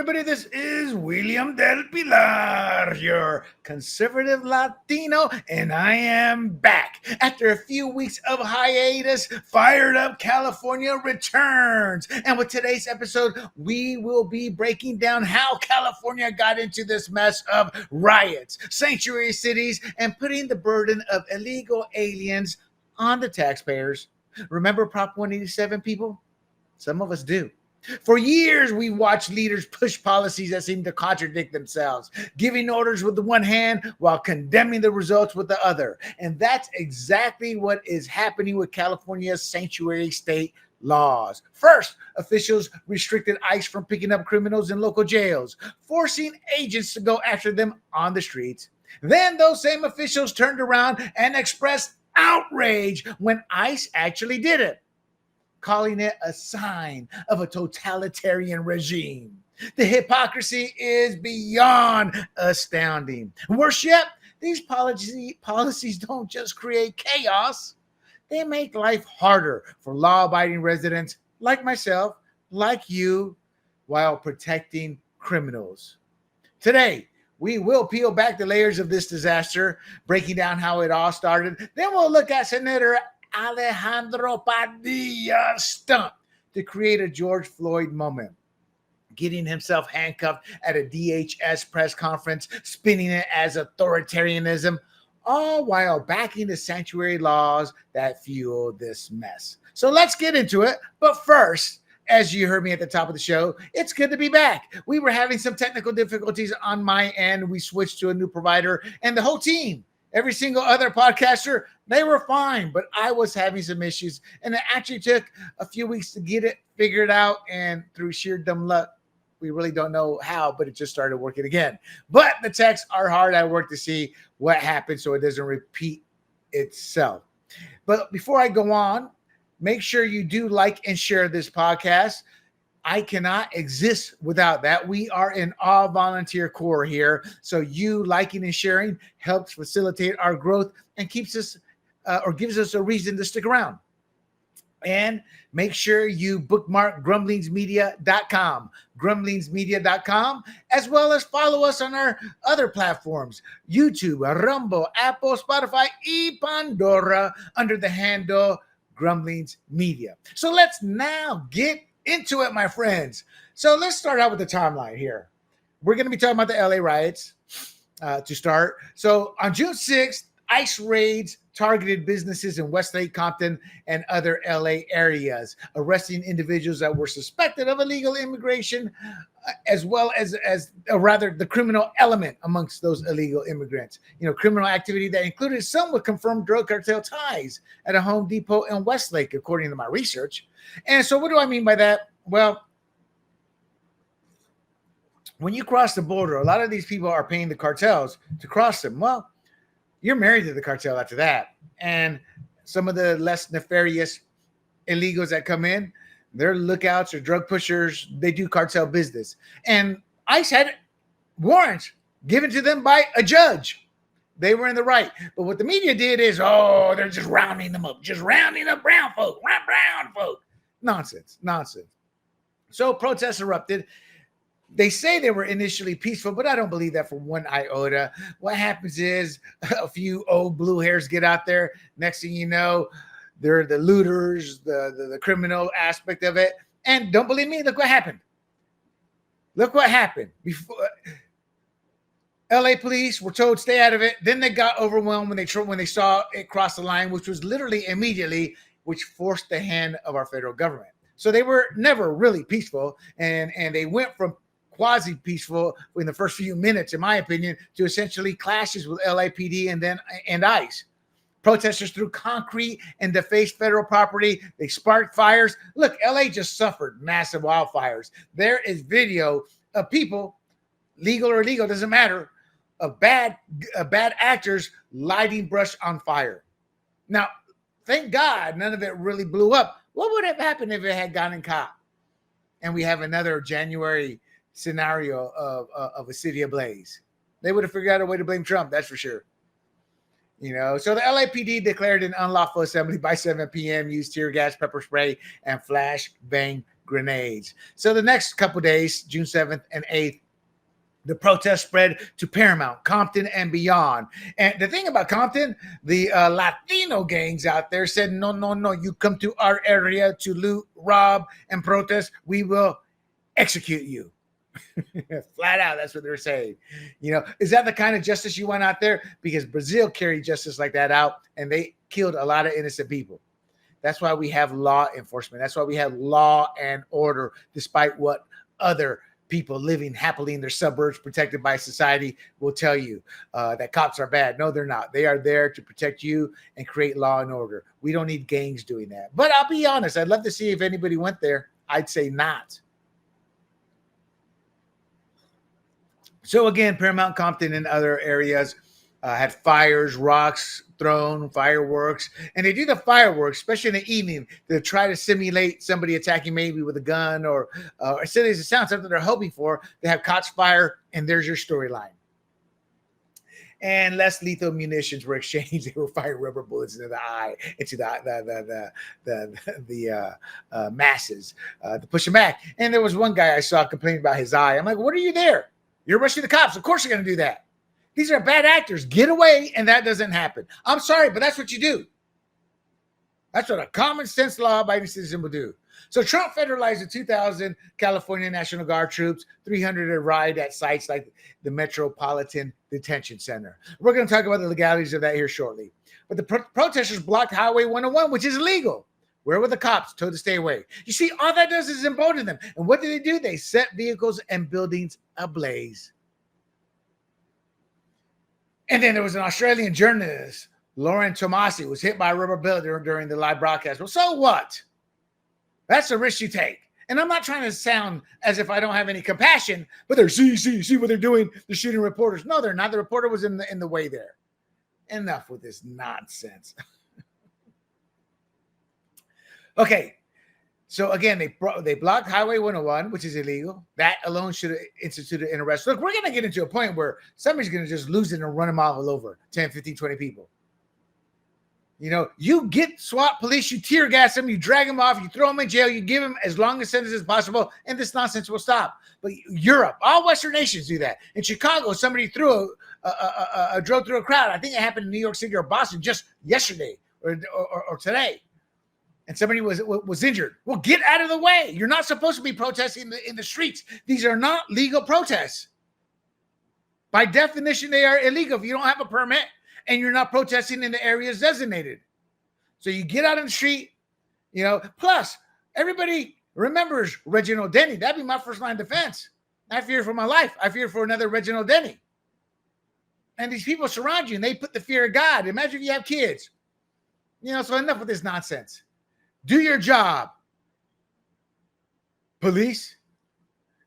everybody. This is William Del Pilar, your conservative Latino, and I am back. After a few weeks of hiatus, Fired Up California returns. And with today's episode, we will be breaking down how California got into this mess of riots, sanctuary cities, and putting the burden of illegal aliens on the taxpayers. Remember Prop 187, people? Some of us do. For years, we watched leaders push policies that seem to contradict themselves, giving orders with the one hand while condemning the results with the other. And that's exactly what is happening with California's sanctuary state laws. First, officials restricted ICE from picking up criminals in local jails, forcing agents to go after them on the streets. Then those same officials turned around and expressed outrage when ICE actually did it, calling it a sign of a totalitarian regime. The hypocrisy is beyond astounding. Worse yet, these policies don't just create chaos, they make life harder for law-abiding residents like myself, like you, while protecting criminals. Today, we will peel back the layers of this disaster, breaking down how it all started. Then we'll look at Senator Alejandro Padilla's stunt to create a George Floyd moment, getting himself handcuffed at a DHS press conference, spinning it as authoritarianism, all while backing the sanctuary laws that fuel this mess. So let's get into it. But first, as you heard me at the top of the show, it's good to be back. We were having some technical difficulties on my end. We switched to a new provider, and the whole team, every single other podcaster, they were fine, but I was having some issues, and it actually took a few weeks to get it figured out, and through sheer dumb luck, we really don't know how, but it just started working again. But the techs are hard at work to see what happened so it doesn't repeat itself. But before I go on, make sure you do like and share this podcast. I cannot exist without that. We are an all-volunteer core here, so you liking and sharing helps facilitate our growth and keeps us or gives us a reason to stick around. And make sure you bookmark grumblingsmedia.com, grumblingsmedia.com, as well as follow us on our other platforms, YouTube, Rumble, Apple, Spotify, and Pandora under the handle Grumblings Media. So let's now get into it, my friends. So let's start out with the timeline here. We're going to be talking about the LA riots to start. So on June 6th, ICE raids targeted businesses in Westlake, Compton, and other LA areas, arresting individuals that were suspected of illegal immigration, as well as the criminal element amongst those illegal immigrants. Criminal activity that included some with confirmed drug cartel ties at a Home Depot in Westlake, according to my research. And so what do I mean by that? Well, when you cross the border, a lot of these people are paying the cartels to cross them. Well, you're married to the cartel after that. And some of the less nefarious illegals that come in, they're lookouts or drug pushers. They do cartel business. And ICE had warrants given to them by a judge. They were in the right. But what the media did is, they're just rounding them up, just rounding up brown folk. Nonsense. So protests erupted. They say they were initially peaceful, but I don't believe that for one iota. What happens is a few old blue hairs get out there. Next thing you know, they're the looters, the criminal aspect of it. And don't believe me? Look what happened. Before LA police were told stay out of it. Then they got overwhelmed when they saw it cross the line, which was literally immediately, which forced the hand of our federal government. So they were never really peaceful, and they went from quasi-peaceful in the first few minutes, in my opinion, to essentially clashes with LAPD and ICE. Protesters threw concrete and defaced federal property. They sparked fires. Look, LA just suffered massive wildfires. There is video of people, legal or illegal, doesn't matter, of bad actors lighting brush on fire. Now, thank God none of it really blew up. What would have happened if it had gotten caught? And we have another January scenario of a city ablaze. They would have figured out a way to blame Trump, that's for sure. So the LAPD declared an unlawful assembly by 7 p.m., used tear gas, pepper spray, and flash bang grenades. So the next couple days, June 7th and 8th, the protest spread to Paramount, Compton, and beyond. And the thing about Compton, the Latino gangs out there said, no, you come to our area to loot, rob, and protest, we will execute you. Flat out, that's what they're saying. Is that the kind of justice you want out there? Because Brazil carried justice like that out, and they killed a lot of innocent people. That's why we have law enforcement. That's why we have law and order, despite what other people living happily in their suburbs, protected by society, will tell you that cops are bad. No, they're not. They are there to protect you and create law and order. We don't need gangs doing that. But I'll be honest, I'd love to see if anybody went there. I'd say not. So again, Paramount, Compton, and other areas had fires, rocks thrown, fireworks. And they do the fireworks, especially in the evening, to try to simulate somebody attacking maybe with a gun or silly as it sounds, something they're hoping for. They have cops fire, and there's your storyline. And less lethal munitions were exchanged. They were firing rubber bullets into the eye, into the masses to push them back. And there was one guy I saw complaining about his eye. I'm like, what are you there? You're rushing the cops. Of course you're going to do that. These are bad actors. Get away, and that doesn't happen. I'm sorry, but that's what you do. That's what a common sense law-abiding citizen will do. So Trump federalized the 2,000 California National Guard troops, 300 arrived at sites like the Metropolitan Detention Center. We're going to talk about the legalities of that here shortly. But the protesters blocked Highway 101, which is illegal. Where were the cops? Told to stay away. You see, all that does is embolden them. And what do? They set vehicles and buildings ablaze. And then there was an Australian journalist, Lauren Tomasi, was hit by a rubber bullet during the live broadcast. Well, so what? That's a risk you take. And I'm not trying to sound as if I don't have any compassion, but they're see what they're doing. They're shooting reporters. No, they're not. The reporter was in the way there. Enough with this nonsense. Okay, so again, they blocked Highway 101, which is illegal. That alone should have instituted an arrest. Look, we're going to get into a point where somebody's going to just lose it and run them all over, 10, 15, 20 people. You get SWAT police, you tear gas them, you drag them off, you throw them in jail, you give them as long a sentence as possible, and this nonsense will stop. But Europe, all Western nations do that. In Chicago, somebody drove through a crowd. I think it happened in New York City or Boston just yesterday or today. And somebody was injured. Well, get out of the way. You're not supposed to be protesting in the streets. These are not legal protests. By definition, they are illegal if you don't have a permit and you're not protesting in the areas designated. So you get out on the street, Plus, everybody remembers Reginald Denny. That'd be my first line of defense. I fear for my life. I fear for another Reginald Denny. And these people surround you and they put the fear of God. Imagine if you have kids. So enough with this nonsense. Do your job, police.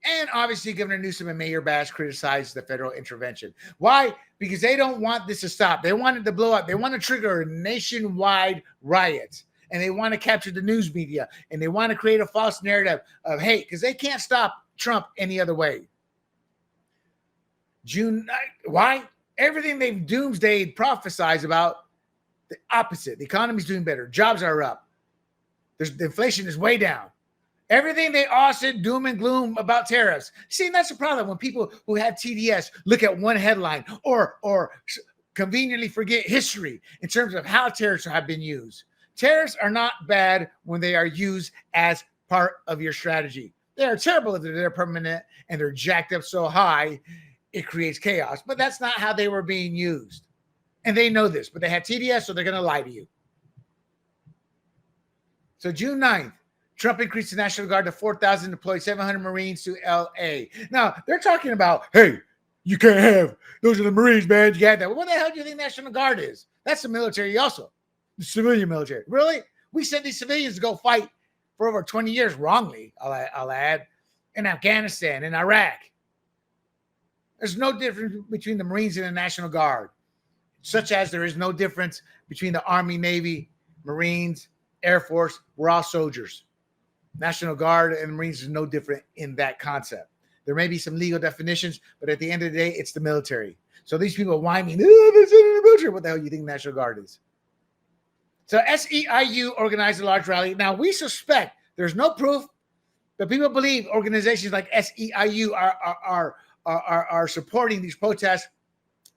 And obviously, Governor Newsom and Mayor Bass criticized the federal intervention. Why? Because they don't want this to stop. They want it to blow up. They want to trigger a nationwide riot. And they want to capture the news media. And they want to create a false narrative of hate because they can't stop Trump any other way. June 9th. Why? Everything they've doomsday prophesized about, the opposite. The economy's doing better. Jobs are up. The inflation is way down. Everything they all said doom and gloom about tariffs. See, that's the problem when people who have TDS look at one headline or conveniently forget history in terms of how tariffs have been used. Tariffs are not bad when they are used as part of your strategy. They are terrible if they're permanent and they're jacked up so high it creates chaos. But that's not how they were being used. And they know this, but they have TDS, so they're going to lie to you. So June 9th, Trump increased the National Guard to 4,000, deployed 700 Marines to L.A. Now, they're talking about, hey, you can't have, those are the Marines, man. You got that. Well, what the hell do you think National Guard is? That's the military also, the civilian military. Really? We sent these civilians to go fight for over 20 years, wrongly, I'll add, in Afghanistan, in Iraq. There's no difference between the Marines and the National Guard, such as there is no difference between the Army, Navy, Marines, Air Force. We're all soldiers. National Guard and Marines is no different in that concept. There may be some legal definitions, but at the end of the day, it's the military. So these people whining, the military. What the hell do you think National Guard is? So SEIU organized a large rally. Now, we suspect, there's no proof, But people believe organizations like SEIU are supporting these protests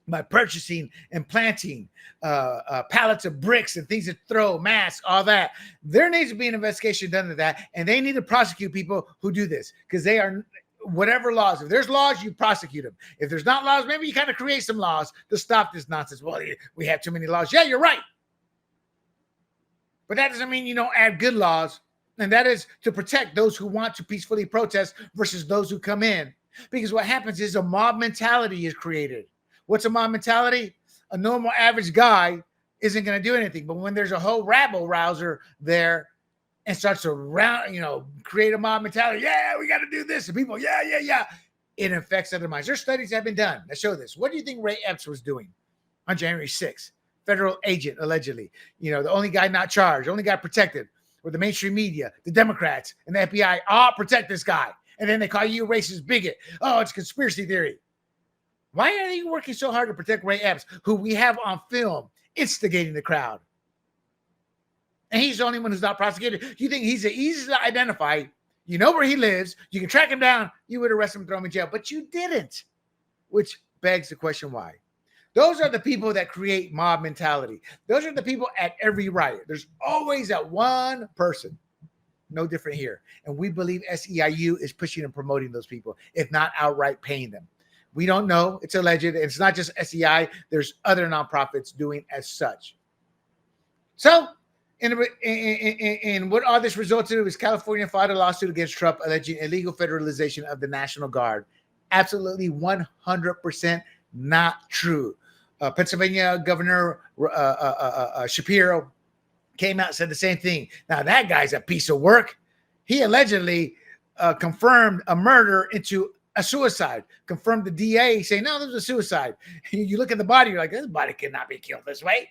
by purchasing and planting pallets of bricks and things to throw, masks, all that. There needs to be an investigation done to that, and they need to prosecute people who do this, because they are, whatever laws. If there's laws, you prosecute them. If there's not laws, maybe you kind of create some laws to stop this nonsense. Well, we have too many laws. Yeah, you're right. But that doesn't mean you don't add good laws, and that is to protect those who want to peacefully protest versus those who come in. Because what happens is a mob mentality is created. What's a mob mentality? A normal average guy isn't going to do anything. But when there's a whole rabble rouser there and starts to create a mob mentality, yeah, we got to do this. And people, yeah. It affects other minds. There's studies that have been done that show this. What do you think Ray Epps was doing on January 6th? Federal agent, allegedly. The only guy not charged, the only guy protected, were the mainstream media, the Democrats, and the FBI all protect this guy. And then they call you a racist bigot. Oh, it's conspiracy theory. Why are they working so hard to protect Ray Epps, who we have on film instigating the crowd? And he's the only one who's not prosecuted. You think he's easy to identify? You know where he lives. You can track him down. You would arrest him and throw him in jail. But you didn't, which begs the question why. Those are the people that create mob mentality. Those are the people at every riot. There's always that one person. No different here. And we believe SEIU is pushing and promoting those people, if not outright paying them. We don't know. It's alleged. It's not just SEI. There's other nonprofits doing as such. So, in what all this resulted in was California filed a lawsuit against Trump alleging illegal federalization of the National Guard. Absolutely 100% not true. Pennsylvania Governor Shapiro came out and said the same thing. Now, that guy's a piece of work. He allegedly confirmed a murder into a suicide, confirmed the DA saying, no, this was a suicide. You look at the body, you're like, this body cannot be killed this way.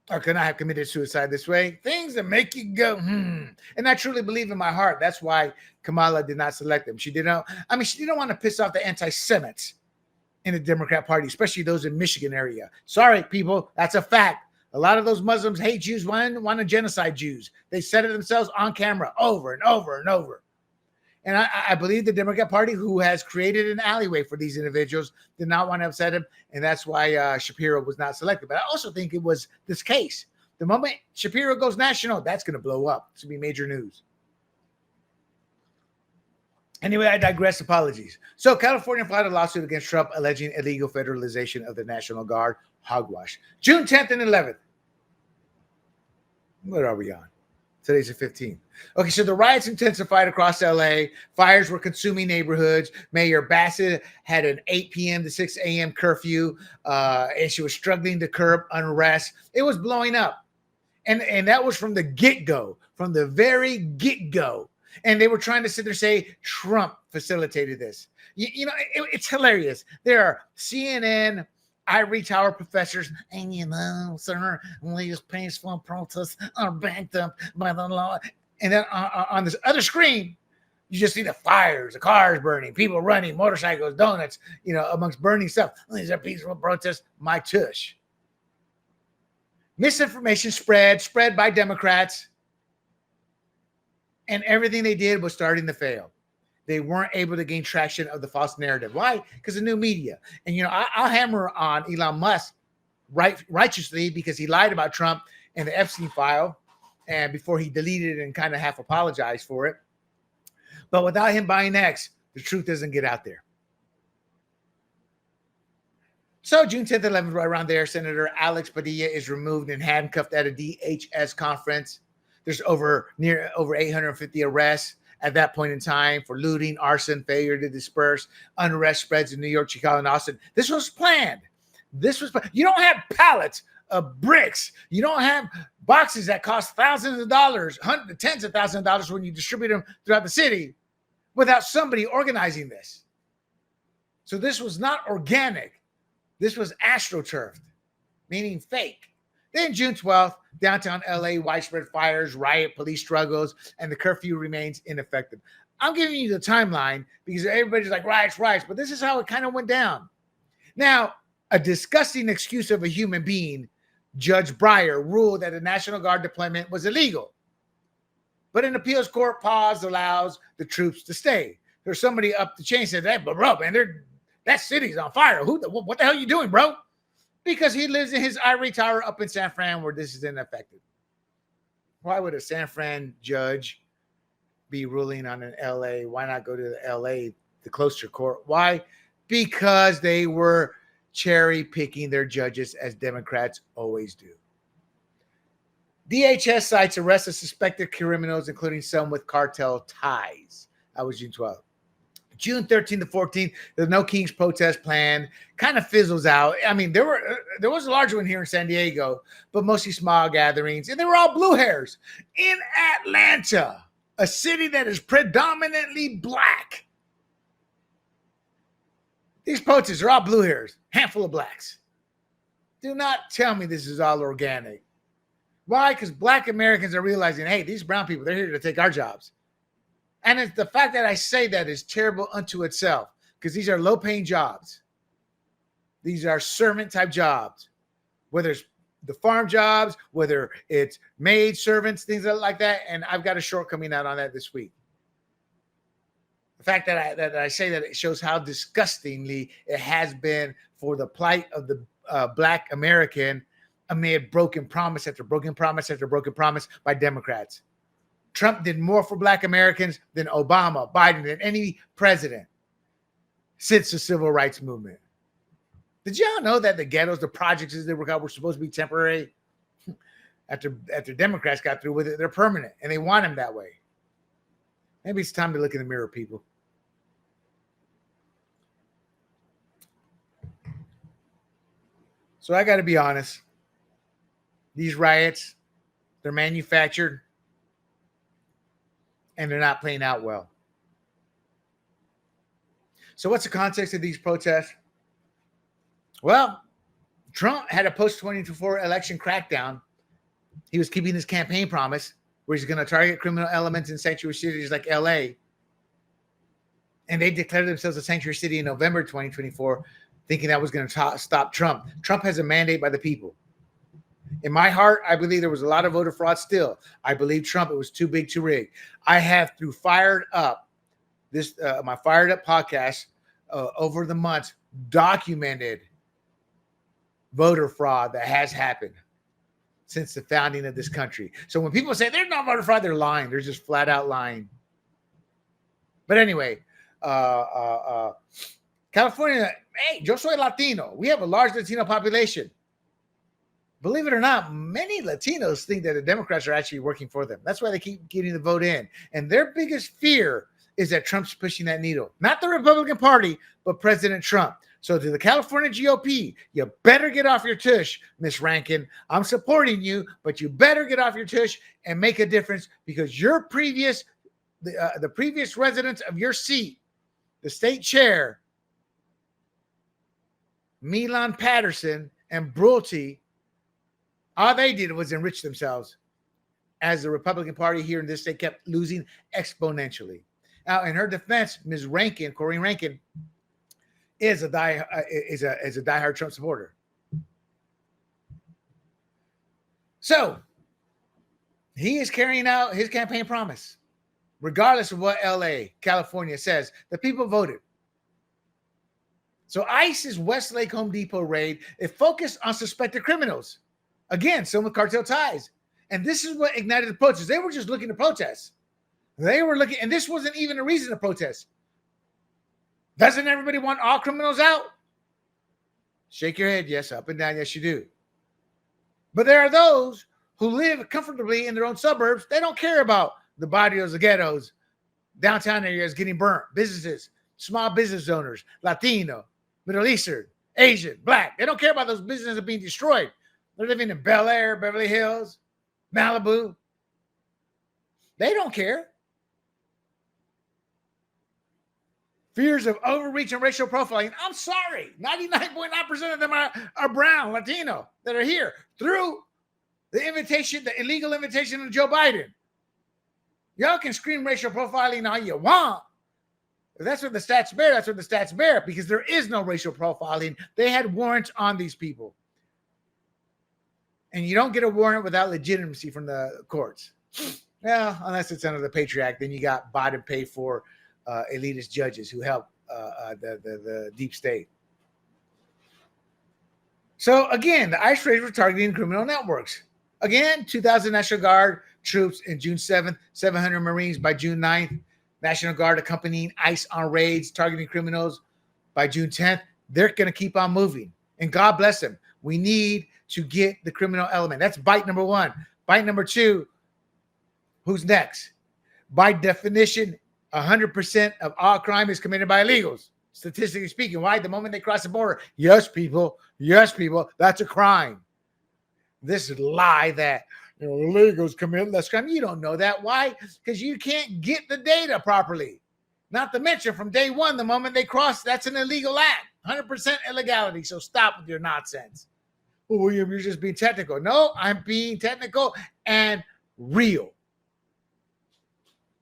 Or could not have committed suicide this way. Things that make you go, And I truly believe in my heart. That's why Kamala did not select him. She didn't want to piss off the anti-Semites in the Democrat Party, especially those in Michigan area. Sorry, people, that's a fact. A lot of those Muslims hate Jews, want to genocide Jews. They said it themselves on camera over and over and over. And I believe the Democrat Party, who has created an alleyway for these individuals, did not want to upset him. And that's why Shapiro was not selected. But I also think it was this case. The moment Shapiro goes national, that's going to blow up. It's going to be major news. Anyway, I digress. Apologies. So California filed a lawsuit against Trump alleging illegal federalization of the National Guard. Hogwash. June 10th and 11th. What are we on? Today's the 15th. Okay, so the riots intensified across LA. Fires were consuming neighborhoods. Mayor Bassett had an 8 p.m. to 6 a.m. curfew, and she was struggling to curb unrest. It was blowing up. And that was from the get-go, from the very get-go. And they were trying to sit there and say Trump facilitated this. It's hilarious. There are CNN, ivory tower professors, and sir, these peaceful protests are backed up by the law. And then on this other screen, you just see the fires, the cars burning, people running, motorcycles, donuts, amongst burning stuff. These are peaceful protests. My tush. Misinformation spread by Democrats. And everything they did was starting to fail. They weren't able to gain traction of the false narrative. Why? Because of new media. And, I'll hammer on Elon Musk righteously because he lied about Trump and the Epstein file, and before he deleted it and kind of half apologized for it. But without him buying X, the truth doesn't get out there. So June 10th, 11th, right around there, Senator Alex Padilla is removed and handcuffed at a DHS conference. There's over 850 arrests at that point in time for looting, arson, failure to disperse. Unrest spreads in New York, Chicago, and Austin. This was planned. You don't have pallets of bricks. You don't have boxes that cost thousands of dollars, tens of thousands of dollars when you distribute them throughout the city without somebody organizing this. So this was not organic. This was astroturfed, meaning fake. Then June 12th, downtown LA, widespread fires, riot, police struggles, and the curfew remains ineffective. I'm giving you the timeline because everybody's like, riots, but this is how it kind of went down. Now, a disgusting excuse of a human being, Judge Breyer ruled that the National Guard deployment was illegal. But an appeals court pause allows the troops to stay. There's somebody up the chain said, "Hey, bro, man, that city's on fire. What the hell are you doing, bro?" Because he lives in his ivory tower up in San Fran where this is ineffective. Why would a San Fran judge be ruling on an LA? Why not go to the LA, the closer court? Why? Because they were cherry picking their judges, as Democrats always do. DHS cites arrests of suspected criminals, including some with cartel ties. That was June 12th. June 13th to 14th, there's no King's protest plan. Kind of fizzles out. I mean, there was a large one here in San Diego, but mostly small gatherings, and they were all blue hairs. In Atlanta, a city that is predominantly black, these protests are all blue hairs, handful of blacks. Do not tell me this is all organic. Why? Because black Americans are realizing, hey, these brown people, they're here to take our jobs. And it's the fact that I say that is terrible unto itself, because these are low-paying jobs. These are servant-type jobs, whether it's the farm jobs, whether it's maid servants, things like that. And I've got a short coming out on that this week. The fact that I say that, it shows how disgustingly it has been for the plight of the black American amid broken promise after broken promise after broken promise by Democrats. Trump did more for black Americans than Obama, Biden, than any president since the civil rights movement. Did y'all know that the ghettos, the projects as they were called, were supposed to be temporary? After Democrats got through with it, they're permanent, and they want them that way. Maybe it's time to look in the mirror, people. So I got to be honest. These riots, they're manufactured, and they're not playing out well. So what's the context of these protests? Well, Trump had a post-2024 election crackdown. He was keeping his campaign promise where he's going to target criminal elements in sanctuary cities like LA. And they declared themselves a sanctuary city in November 2024, thinking that was going to stop Trump. Trump has a mandate by the people. In my heart, I believe there was a lot of voter fraud still. I believe Trump, it was too big to rig. I have, through Fired Up, my Fired Up podcast, over the months, documented voter fraud that has happened since the founding of this country. So when people say there's no voter fraud, they're lying. They're just flat out lying. But anyway, California, hey, yo soy Latino. We have a large Latino population. Believe it or not, many Latinos think that the Democrats are actually working for them. That's why they keep getting the vote in. And their biggest fear is that Trump's pushing that needle. Not the Republican Party, but President Trump. So to the California GOP, you better get off your tush, Miss Rankin. I'm supporting you, but you better get off your tush and make a difference, because your the previous residents of your seat, the state chair, Milan Patterson and Brulte, all they did was enrich themselves as the Republican Party here in this state kept losing exponentially. Now, in her defense, Ms. Rankin, Corinne Rankin, is a diehard Trump supporter. So he is carrying out his campaign promise, regardless of what LA, California says. The people voted. So ICE's Westlake Home Depot raid, it focused on suspected criminals. Again, some with cartel ties. And this is what ignited the protests. They were just looking to protest. They were looking, and this wasn't even a reason to protest. Doesn't everybody want all criminals out? Shake your head, yes, up and down, yes, you do. But there are those who live comfortably in their own suburbs. They don't care about the barrios, the ghettos, downtown areas getting burnt, businesses, small business owners, Latino, Middle Eastern, Asian, Black. They don't care about those businesses being destroyed. They're living in Bel Air, Beverly Hills, Malibu. They don't care. Fears of overreach and racial profiling. I'm sorry. 99.9% of them are brown, Latino, that are here through the invitation, the illegal invitation of Joe Biden. Y'all can scream racial profiling all you want. If that's what the stats bear, that's what the stats bear, because there is no racial profiling. They had warrants on these people. And you don't get a warrant without legitimacy from the courts. Well, unless it's under the Patriot Act, then you got bought and paid for elitist judges who help the deep state. So again, the ICE raids were targeting criminal networks. Again, 2,000 National Guard troops in June 7th, 700 Marines by June 9th. National Guard accompanying ICE on raids targeting criminals by June 10th. They're going to keep on moving. And God bless them. We need to get the criminal element. That's bite number one. Bite number two, who's next? By definition, 100% of all crime is committed by illegals, statistically speaking. Why? The moment they cross the border. Yes, people, that's a crime. This lie that illegals commit less crime. You don't know that. Why? Because you can't get the data properly. Not to mention, from day one, the moment they cross, that's an illegal act. 100% illegality. So stop with your nonsense. Well, William, you're just being technical. No, I'm being technical and real.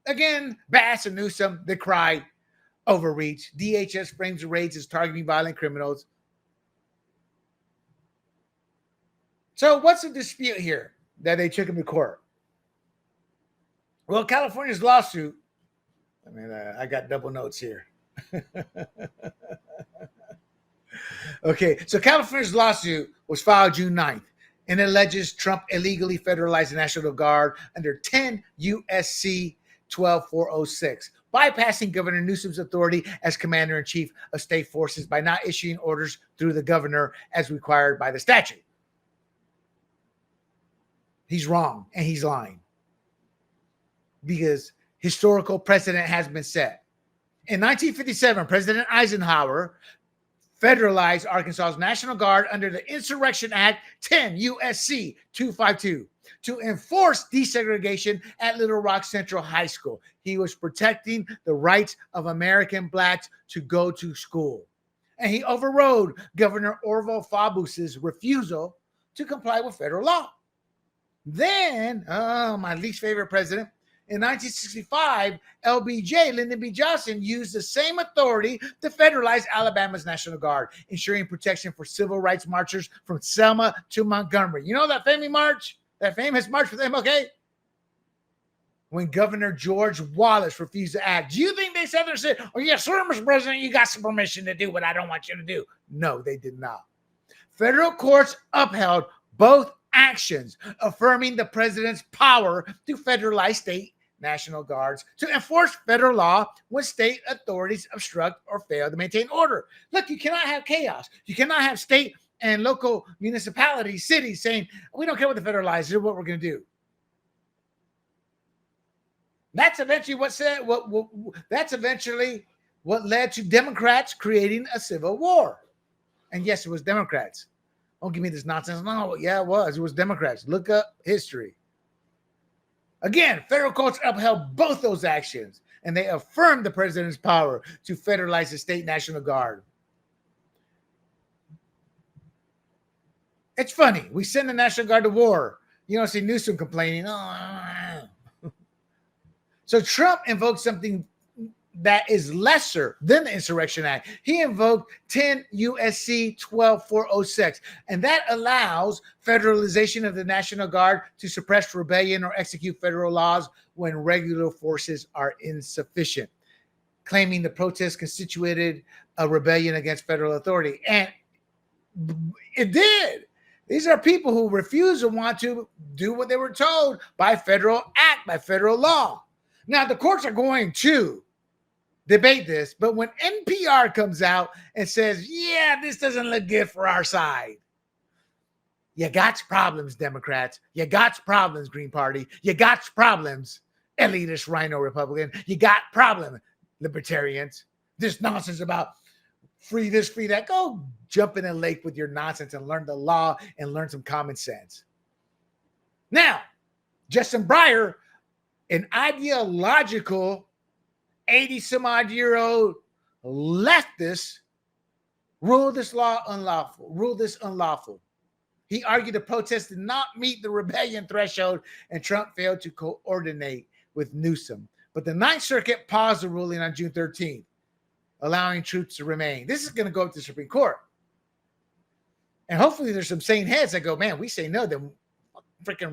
Again, Bass and Newsom, they cry overreach. DHS frames the raids as targeting violent criminals. So what's the dispute here that they took him to court? Well, California's lawsuit, I got double notes here. Okay, so California's lawsuit was filed June 9th and alleges Trump illegally federalized the National Guard under 10 U.S.C. 12406, bypassing Governor Newsom's authority as commander-in-chief of state forces by not issuing orders through the governor as required by the statute. He's wrong and he's lying because historical precedent has been set. In 1957, President Eisenhower federalized Arkansas's National Guard under the Insurrection Act 10 U.S.C. 252 to enforce desegregation at Little Rock Central High School. He was protecting the rights of American blacks to go to school. And he overrode Governor Orville Faubus's refusal to comply with federal law. Then, my least favorite president, in 1965, LBJ, Lyndon B. Johnson, used the same authority to federalize Alabama's National Guard, ensuring protection for civil rights marchers from Selma to Montgomery. You know that famous march? That famous march with MLK? When Governor George Wallace refused to act. Do you think they said, oh, yes, sir, Mr. President, you got some permission to do what I don't want you to do? No, they did not. Federal courts upheld both actions, affirming the president's power to federalize state National Guards to enforce federal law when state authorities obstruct or fail to maintain order. Look, you cannot have chaos. You cannot have state and local municipalities, cities saying, we don't care what the federal law is, this is what we're going to do. That's eventually what led to Democrats creating a civil war. And yes, it was Democrats. Don't give me this nonsense. No, yeah, it was. It was Democrats. Look up history. Again, federal courts upheld both those actions, and they affirmed the president's power to federalize the state National Guard. It's funny. We send the National Guard to war. You don't see Newsom complaining. Oh. So Trump invoked something that is lesser than the Insurrection Act. He invoked 10 U.S.C. 12406, and that allows federalization of the National Guard to suppress rebellion or execute federal laws when regular forces are insufficient, claiming the protest constituted a rebellion against federal authority. And it did. These are people who refuse to want to do what they were told by federal act, by federal law. Now, the courts are going to debate this, but when NPR comes out and says, yeah, this doesn't look good for our side, you got problems, Democrats. You got problems, Green Party. You got problems, elitist Rhino Republican. You got problems, Libertarians. This nonsense about free this, free that. Go jump in a lake with your nonsense and learn the law and learn some common sense. Now, Justin Breyer, an ideological 80-some-odd-year-old leftist, ruled this unlawful. He argued the protest did not meet the rebellion threshold, and Trump failed to coordinate with Newsom. But the Ninth Circuit paused the ruling on June 13th, allowing troops to remain. This is going to go up to the Supreme Court. And hopefully there's some sane heads that go, man, we say no, then freaking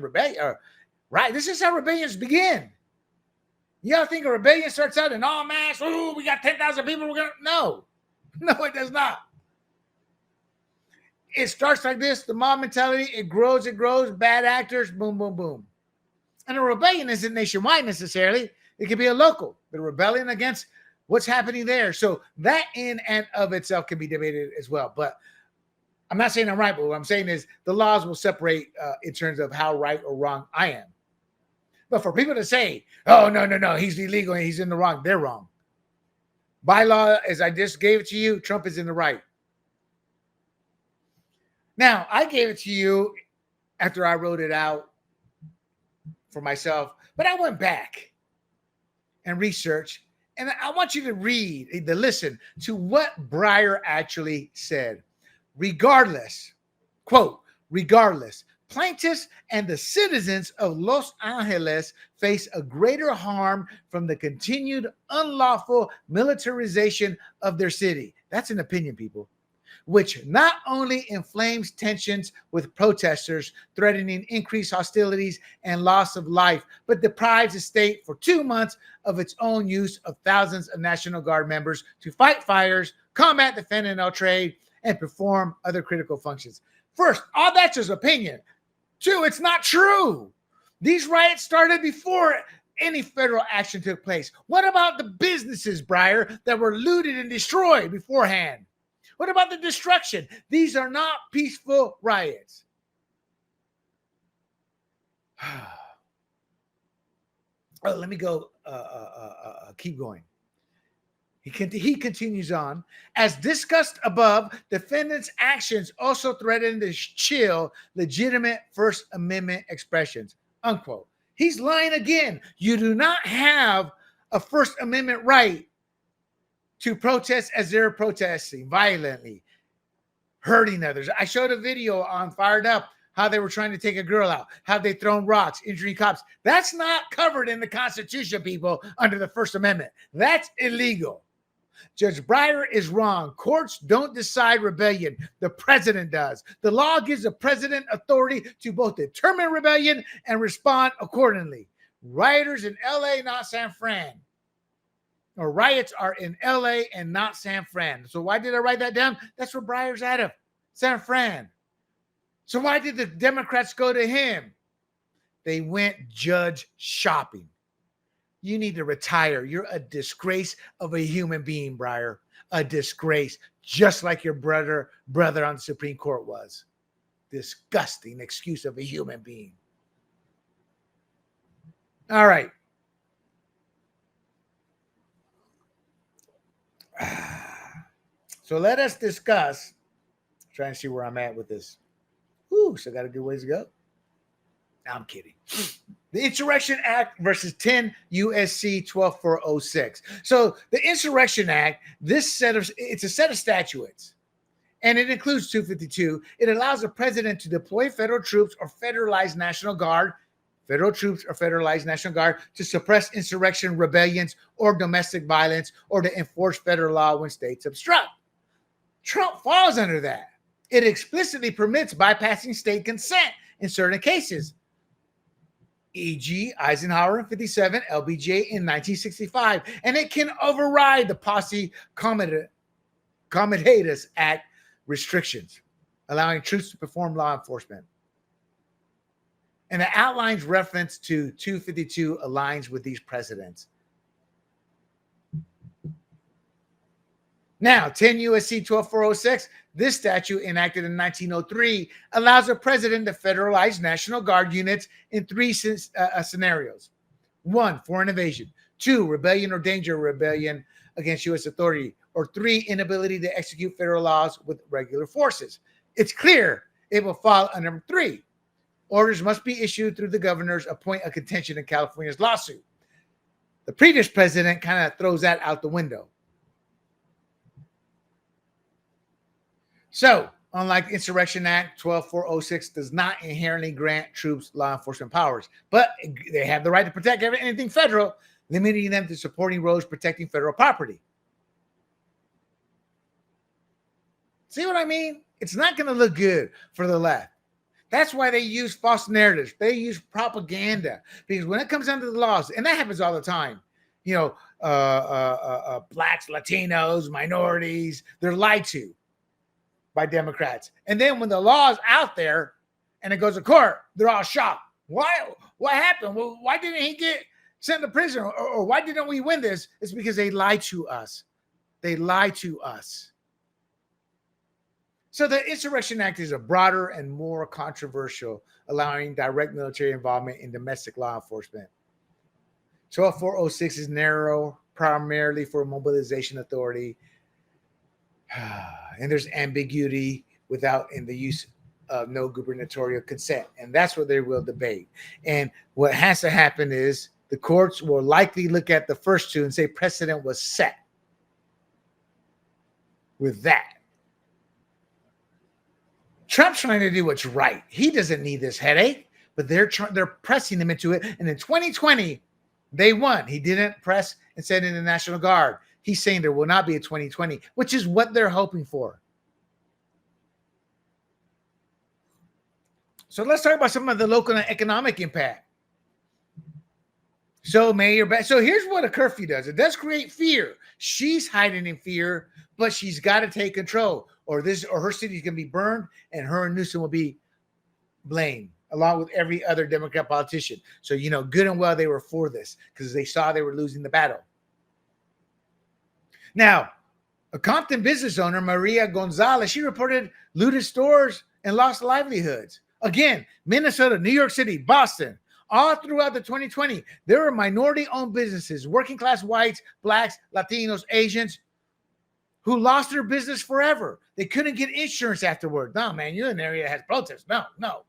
Right? This is how rebellions begin. Y'all think a rebellion starts out in all mass? Ooh, we got 10,000 people. We're gonna no, it does not. It starts like this: the mob mentality. It grows. Bad actors. Boom, boom, boom. And a rebellion isn't nationwide necessarily. It could be a local, but a rebellion against what's happening there. So that in and of itself can be debated as well. But I'm not saying I'm right, but what I'm saying is the laws will separate in terms of how right or wrong I am. But for people to say, oh, no, he's illegal and he's in the wrong, they're wrong. By law, as I just gave it to you, Trump is in the right. Now, I gave it to you after I wrote it out for myself, but I went back and researched, and I want you to read, to listen to what Breyer actually said. Regardless, quote, regardless, plaintiffs and the citizens of Los Angeles face a greater harm from the continued unlawful militarization of their city. That's an opinion, people, which not only inflames tensions with protesters, threatening increased hostilities and loss of life, but deprives the state for 2 months of its own use of thousands of National Guard members to fight fires, combat the fentanyl trade, and perform other critical functions. First, all that's just opinion. 2, it's not true. These riots started before any federal action took place. What about the businesses, Breyer, that were looted and destroyed beforehand? What about the destruction? These are not peaceful riots. Oh, let me go. Keep going. He continues on. As discussed above, defendants' actions also threaten to chill legitimate First Amendment expressions, unquote. He's lying again. You do not have a First Amendment right to protest as they're protesting violently, hurting others. I showed a video on Fired Up how they were trying to take a girl out, how they thrown rocks, injuring cops. That's not covered in the Constitution, people, under the First Amendment. That's illegal. Judge Breyer is wrong. Courts don't decide rebellion. The president does. The law gives the president authority to both determine rebellion and respond accordingly. Rioters in LA, not San Fran. Or riots are in LA and not San Fran. So why did I write that down? That's where Breyer's out of, San Fran. So why did the Democrats go to him? They went judge shopping. You need to retire. You're a disgrace of a human being, Breyer. A disgrace, just like your brother on the Supreme Court was. Disgusting excuse of a human being. All right. So let us discuss. Trying to see where I'm at with this. Ooh, so I got a good ways to go. I'm kidding. The Insurrection Act versus 10 U.S.C. 12406. So the Insurrection Act, it's a set of statutes, and it includes 252. It allows the president to deploy federal troops or federalized National Guard, to suppress insurrection, rebellions, or domestic violence, or to enforce federal law when states obstruct. Trump falls under that. It explicitly permits bypassing state consent in certain cases, e.g. Eisenhower in 57, LBJ in 1965, and it can override the Posse Comitatus Act restrictions, allowing troops to perform law enforcement. And the outline's reference to 252 aligns with these precedents. Now, 10 U.S.C. 12406, this statute enacted in 1903 allows the president to federalize National Guard units in 3 scenarios. 1, foreign invasion. 2, rebellion or danger of rebellion against U.S. authority. Or 3, inability to execute federal laws with regular forces. It's clear it will fall under number 3. Orders must be issued through the governor's appoint a contention in California's lawsuit. The previous president kind of throws that out the window. So, unlike Insurrection Act, 12406 does not inherently grant troops law enforcement powers, but they have the right to protect anything federal, limiting them to supporting roads protecting federal property. See what I mean? It's not going to look good for the left. That's why they use false narratives. They use propaganda, because when it comes down to the laws, and that happens all the time, blacks, Latinos, minorities, they're lied to by Democrats. And then when the law is out there and it goes to court, they're all shocked. Why? What happened? Well, why didn't he get sent to prison? Or why didn't we win this? It's because they lied to us. They lied to us. So the Insurrection Act is a broader and more controversial, allowing direct military involvement in domestic law enforcement. 12406 is narrow, primarily for mobilization authority, and there's ambiguity in the use of no gubernatorial consent, and that's what they will debate. And what has to happen is the courts will likely look at the first two and say precedent was set with that. Trump's trying to do what's right. He doesn't need this headache, but they're pressing him into it. And in 2020, they won. He didn't press and send in the National Guard. He's saying there will not be a 2020, which is what they're hoping for. So let's talk about some of the local and economic impact. So here's what a curfew does. It does create fear. She's hiding in fear, but she's got to take control, or her city's going to be burned, and her and Newsom will be blamed, along with every other Democrat politician. So, good and well, they were for this because they saw they were losing the battle. Now, a Compton business owner, Maria Gonzalez, she reported looted stores and lost livelihoods. Again, Minnesota, New York City, Boston, all throughout the 2020, there were minority-owned businesses, working-class whites, blacks, Latinos, Asians, who lost their business forever. They couldn't get insurance afterward. No, man, you're in an area that has protests. No.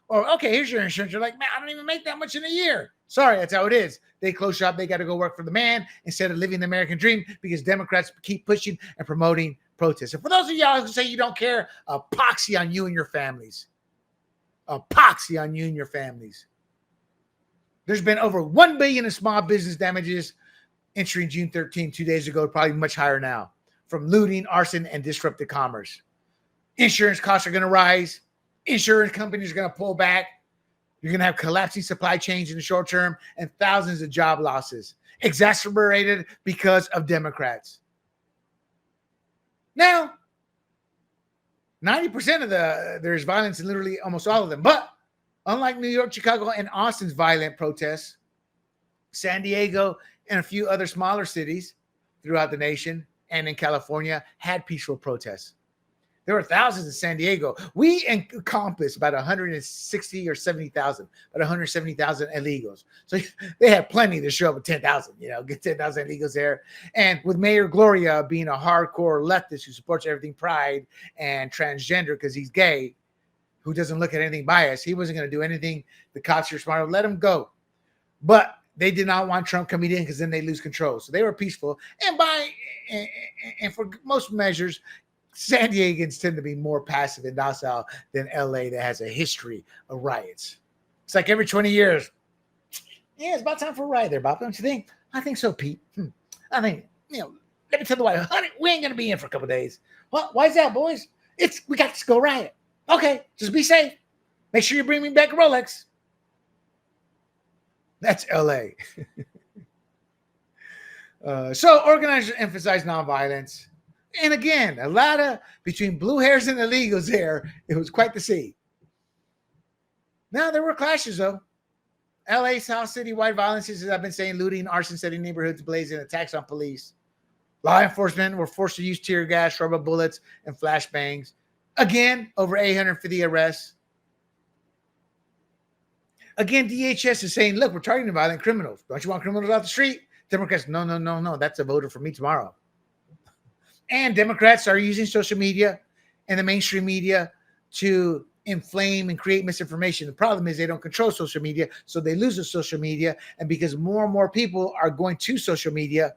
Or, okay, here's your insurance. You're like, man, I don't even make that much in a year. Sorry, that's how it is. They close shop. They got to go work for the man instead of living the American dream, because Democrats keep pushing and promoting protests. And for those of y'all who say you don't care, a poxy on you and your families. A poxy on you and your families. There's been over $1 billion in small business damages entering June 13, 2 days ago, probably much higher now, from looting, arson, and disrupted commerce. Insurance costs are going to rise. Insurance companies are going to pull back. You're going to have collapsing supply chains in the short term and thousands of job losses, exacerbated because of Democrats. Now, 90% of there's violence in literally almost all of them. But unlike New York, Chicago, and Austin's violent protests, San Diego and a few other smaller cities throughout the nation and in California had peaceful protests. There were thousands in San Diego. We encompass about 160 or 70,000, about 170,000 illegals. So they had plenty to show up with 10,000, get 10,000 illegals there. And with Mayor Gloria being a hardcore leftist who supports everything pride and transgender because he's gay, who doesn't look at anything biased, he wasn't going to do anything. The cops are smart, let him go. But they did not want Trump coming in because then they lose control. So they were peaceful. And for most measures, San Diegans tend to be more passive and docile than LA that has a history of riots. It's like every 20 years. Yeah, it's about time for a riot there, Bob. Don't you think? I think so, Pete. I think, let me tell the wife, honey, we ain't going to be in for a couple of days. Well, why is that, boys? We got to go riot. Okay, just be safe. Make sure you bring me back a Rolex. That's LA. So organizers emphasize nonviolence. And again, a lot of between blue hairs and illegals there, it was quite the scene. Now, there were clashes, though. LA saw citywide violence, as I've been saying, looting, arson, setting neighborhoods ablaze, and attacks on police. Law enforcement were forced to use tear gas, rubber bullets, and flashbangs. Again, over 850 arrests. Again, DHS is saying, look, we're targeting violent criminals. Don't you want criminals off the street? Democrats, no. That's a voter for me tomorrow. And Democrats are using social media and the mainstream media to inflame and create misinformation. The problem is they don't control social media, so they lose the social media. And because more and more people are going to social media,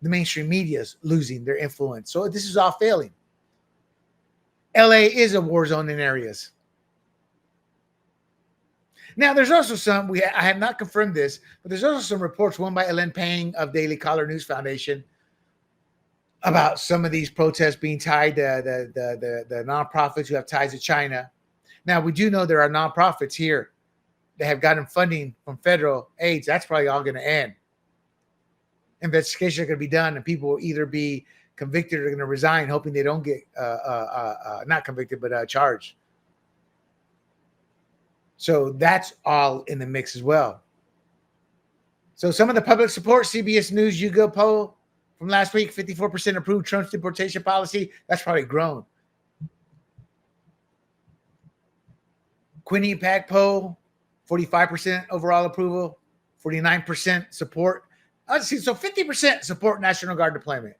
the mainstream media is losing their influence. So this is all failing. LA is a war zone in areas. Now, there's also some, I have not confirmed this, but there's also some reports, one by Ellen Pang of Daily Caller News Foundation, about some of these protests being tied to the nonprofits who have ties to China. Now, we do know there are nonprofits here that have gotten funding from federal aids. That's probably all going to end. Investigations are going to be done, and people will either be convicted or going to resign, hoping they don't get not convicted, but charged. So that's all in the mix as well. So some of the public support, CBS News YouGov poll from last week, 54% approved Trump's deportation policy. That's probably grown. Quinnipiac poll, 45% overall approval, 49% support. Let's see, so 50% support National Guard deployment.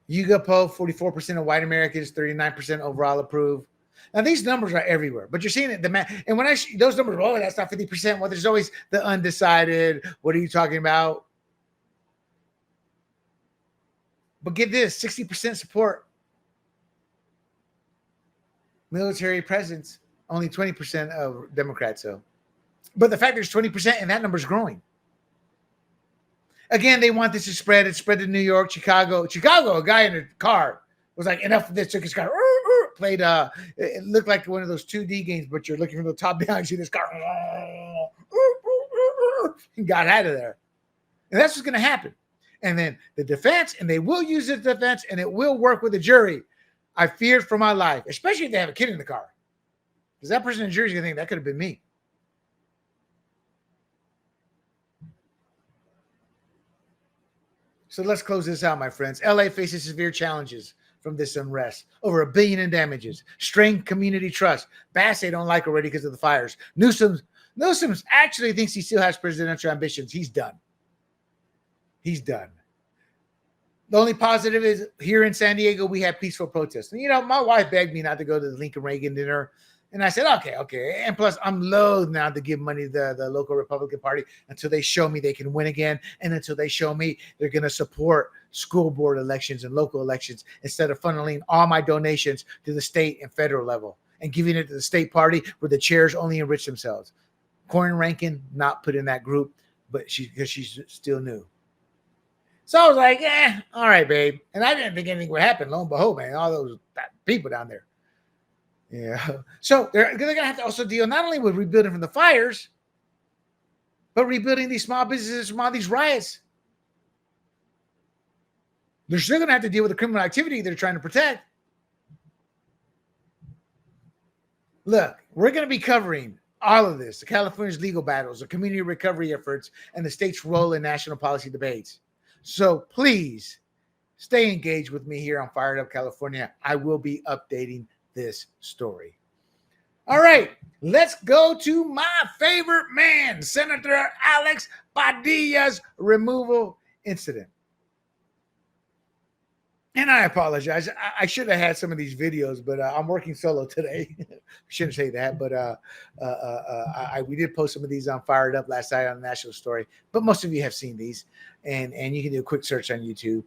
YouGov poll, 44% of white Americans, 39% overall approve. Now, these numbers are everywhere, but you're seeing it. And when those numbers, oh, that's not 50%. Well, there's always the undecided. What are you talking about? But get this, 60% support. Military presence, only 20% of Democrats, though. But the fact there's 20% and that number's growing. Again, they want this to spread. It spread to New York, Chicago. Chicago, a guy in a car was like, enough of this. Took his car, played, it looked like one of those 2D games, but you're looking from the top down. You see this car, and got out of there. And that's what's going to happen. And then the defense, and they will use the defense, and it will work with the jury. I feared for my life, especially if they have a kid in the car. Because that person in the jury is going to think that could have been me. So let's close this out, my friends. LA faces severe challenges from this unrest. Over $1 billion in damages. Strained community trust. Bass they don't like already because of the fires. Newsom actually thinks he still has presidential ambitions. He's done. He's done. The only positive is here in San Diego, we have peaceful protests. And, you know, my wife begged me not to go to the Lincoln Reagan dinner. And I said, okay. And plus, I'm loath now to give money to the local Republican Party until they show me they can win again. And until they show me they're going to support school board elections and local elections instead of funneling all my donations to the state and federal level and giving it to the state party where the chairs only enrich themselves. Corin Rankin, not put in that group, but because she's still new. So I was like, all right, babe. And I didn't think anything would happen. Lo and behold, man, all those people down there. Yeah. So they're going to have to also deal not only with rebuilding from the fires, but rebuilding these small businesses from all these riots. They're still going to have to deal with the criminal activity they're trying to protect. Look, we're going to be covering all of this, the California's legal battles, the community recovery efforts, and the state's role in national policy debates. So please stay engaged with me here on Fired Up California. I will be updating this story. All right, let's go to my favorite man, Senator Alex Padilla's removal incident. And I apologize. I should have had some of these videos, but I'm working solo today. Shouldn't say that, but we did post some of these on Fired Up last night on the national story. But most of you have seen these, and you can do a quick search on YouTube.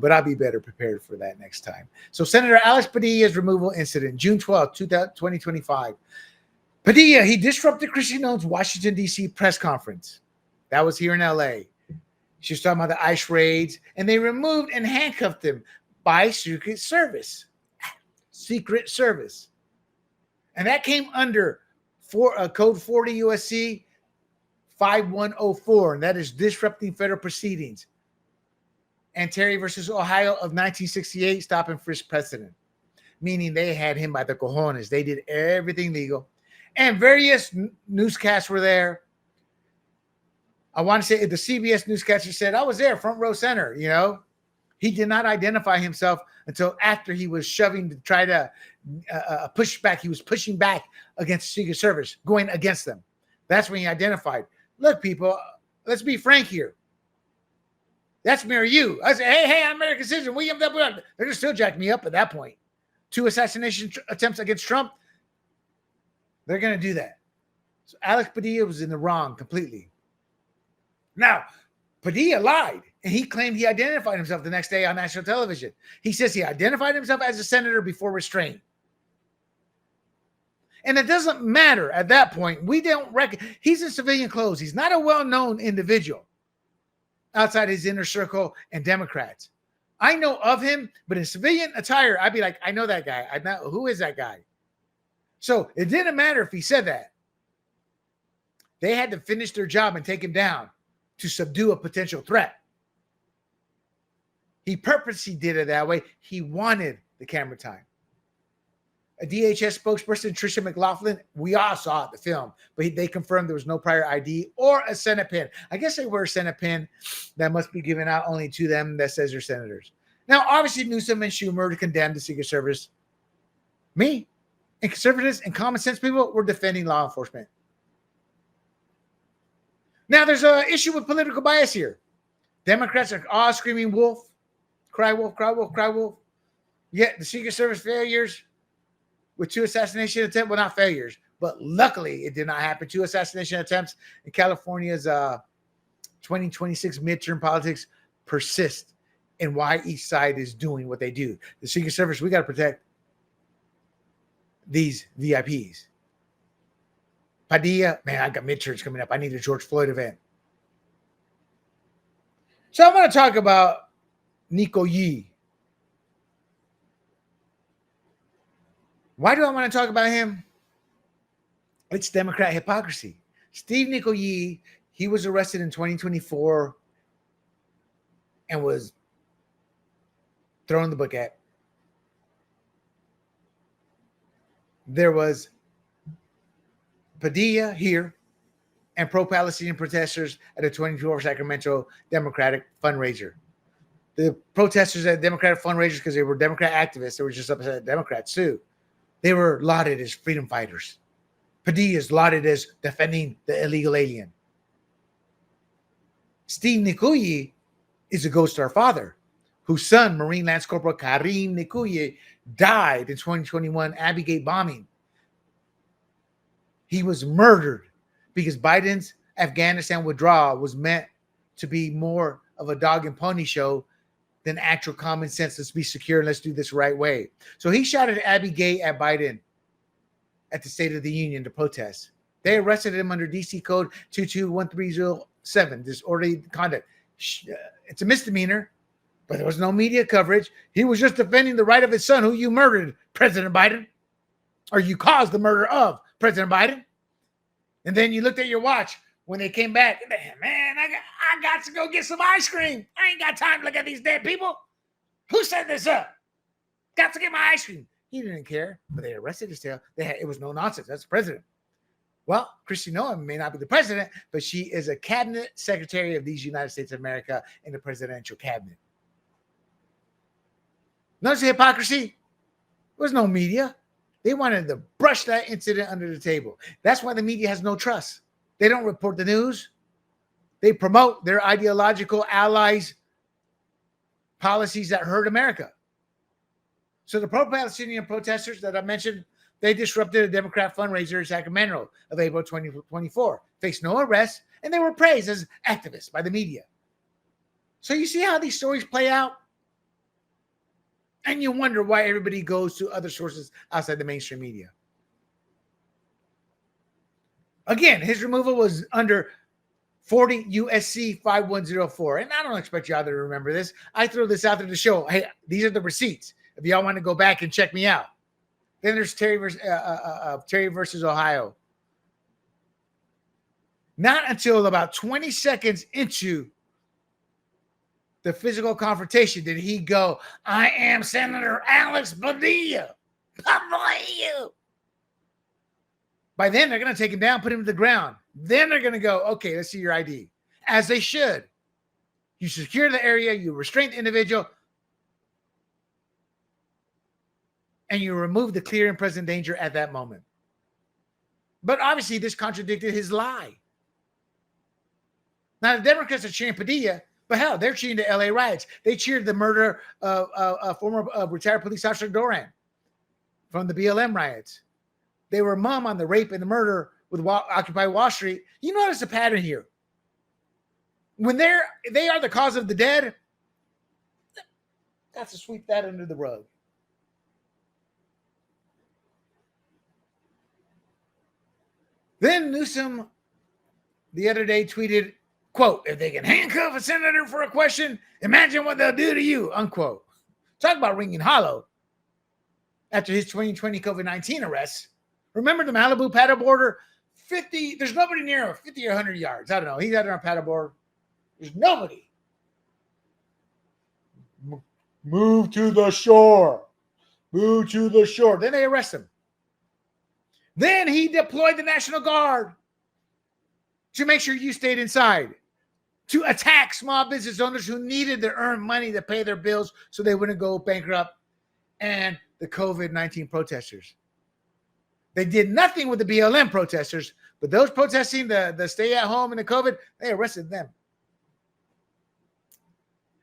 But I'll be better prepared for that next time. So Senator Alex Padilla's removal incident, June 12, 2025. Padilla, he disrupted Kristi Noem's Washington, D.C. press conference. That was here in L.A. She was talking about the ICE raids, and they removed and handcuffed him by Secret Service. Secret Service. And that came under Code 40 U.S.C. 5104, and that is disrupting federal proceedings. And Terry versus Ohio of 1968, stop and frisk precedent, meaning they had him by the cojones. They did everything legal. And various newscasts were there. I want to say the CBS newscaster said, I was there, front row center, you know. He did not identify himself until after he was shoving to try to push back. He was pushing back against Secret Service, going against them. That's when he identified. Look, people, let's be frank here. That's me or you. I said, hey, I'm American citizen. William Del Pilar. They're just still jacking me up at that point. 2 assassination attempts against Trump. They're going to do that. So Alex Padilla was in the wrong completely. Now, Padilla lied, and he claimed he identified himself the next day on national television. He says he identified himself as a senator before restraint. And it doesn't matter at that point. We don't reckon he's in civilian clothes. He's not a well-known individual outside his inner circle and Democrats. I know of him, but in civilian attire, I'd be like, I know that guy. I know who is that guy. So it didn't matter if he said that. They had to finish their job and take him down to subdue a potential threat. He purposely did it that way. He wanted the camera time. A DHS spokesperson, Tricia McLaughlin, we all saw the film, but they confirmed there was no prior ID or a Senate pin. I guess they wear a Senate pin that must be given out only to them that says they're senators. Now, obviously, Newsom and Schumer condemned the Secret Service. Me and conservatives and common sense people were defending law enforcement. Now, there's an issue with political bias here. Democrats are all screaming wolf, cry wolf, cry wolf, cry wolf. Yet the Secret Service failures with 2 assassination attempts, well, not failures, but luckily it did not happen. 2 assassination attempts in California's 2026 midterm politics persist and why each side is doing what they do. The Secret Service, we got to protect these VIPs. Padilla, man, I got midterms coming up. I need a George Floyd event. So I'm going to talk about Nicole. Why do I want to talk about him? It's Democrat hypocrisy. Steve Nicole, he was arrested in 2024 and was thrown in the book at. There was Padilla here and pro-Palestinian protesters at a 24 Sacramento Democratic fundraiser. The protesters at Democratic fundraisers, because they were Democrat activists, they were just upset at Democrats too. They were lauded as freedom fighters. Padilla is lauded as defending the illegal alien. Steve Nicole is a Ghost Star father, whose son, Marine Lance Corporal Karim Nicole, died in 2021 Abbey Gate bombing. He was murdered because Biden's Afghanistan withdrawal was meant to be more of a dog and pony show than actual common sense. Let's be secure and let's do this right way. So he shot at Abbey Gate at Biden at the State of the Union to protest. They arrested him under DC Code 221307, disorderly conduct. It's a misdemeanor, but there was no media coverage. He was just defending the right of his son, who you murdered, President Biden, or you caused the murder of President Biden. And then you looked at your watch when they came back. Man, I got to go get some ice cream. I ain't got time to look at these dead people. Who set this up? Got to get my ice cream. He didn't care, but they arrested his tail. It was no nonsense. That's the president. Well, Kristi Noem may not be the president, but she is a cabinet secretary of these United States of America in the presidential cabinet. Notice the hypocrisy? There was no media. They wanted to brush that incident under the table. That's why the media has no trust. They don't report the news. They promote their ideological allies' policies that hurt America. So the pro-Palestinian protesters that I mentioned, they disrupted a Democrat fundraiser in Sacramento of April 2024, faced no arrest, and they were praised as activists by the media. So you see how these stories play out? And you wonder why everybody goes to other sources outside the mainstream media. Again, his removal was under 40 U.S.C. 5104. And I don't expect y'all to remember this. I throw this out there to show, hey, these are the receipts. If y'all want to go back and check me out. Then there's Terry versus Ohio. Not until about 20 seconds into the physical confrontation did he go, I am Senator Alex Padilla. By then, they're going to take him down, put him to the ground. Then they're going to go, okay, let's see your ID. As they should. You secure the area, you restrain the individual, and you remove the clear and present danger at that moment. But obviously, this contradicted his lie. Now, the Democrats are cheering Padilla, but hell, they're cheering the LA riots. They cheered the murder of former retired police officer Doran from the BLM riots. They were mum on the rape and the murder with Occupy Wall Street. You notice a pattern here. When they are the cause of the dead, got to sweep that under the rug. Then Newsom the other day tweeted Quote, if they can handcuff a senator for a question, imagine what they'll do to you, unquote. Talk about ringing hollow. After his 2020 COVID-19 arrests, remember the Malibu paddleboarder? 50, there's nobody near him, 50 or 100 yards. I don't know. He's out there on a paddleboard. There's nobody. Move to the shore. Move to the shore. Then they arrest him. Then he deployed the National Guard to make sure you stayed inside, to attack small business owners who needed to earn money to pay their bills so they wouldn't go bankrupt, and the COVID-19 protesters. They did nothing with the BLM protesters, but those protesting the stay at home and the COVID, they arrested them.